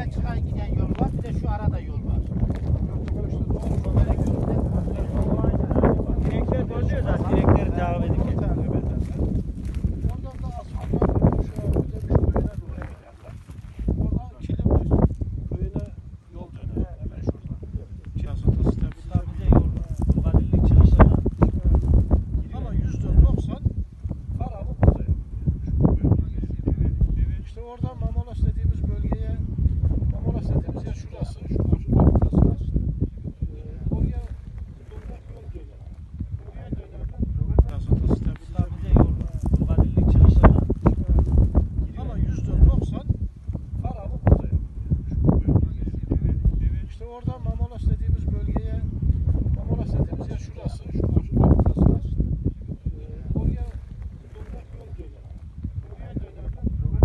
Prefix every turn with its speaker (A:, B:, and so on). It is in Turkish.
A: Oraya çıkan giden yol var. Bir de şu arada yol var.
B: Direkler dönüyor zaten. Direkleri takip edin.
C: Oradan da asfaltlar şu an ödemiş köyüne doğru giderler. Oradan Kilimli köyüne yol döner hemen şuradan. Kilasında stabil
B: Bize yol var. Bu kadirlik çıkışlarına.
C: ama %90 Karabük burada yapıyor. İşte oradan Mamalas dediğimiz bölgeye, Mamalas dediğimiz yer şurası, şu arkası. Oraya toprak yol döner. Oraya dönerler. Kilasında stabil
B: Bize yol var. Bu kadirlik çıkışlarına.
C: ama %90 Karabük burada yapıyor. İşte oradan Mamalas dediğimiz bölgeye, Mamalas dediğimiz yer şurası, şu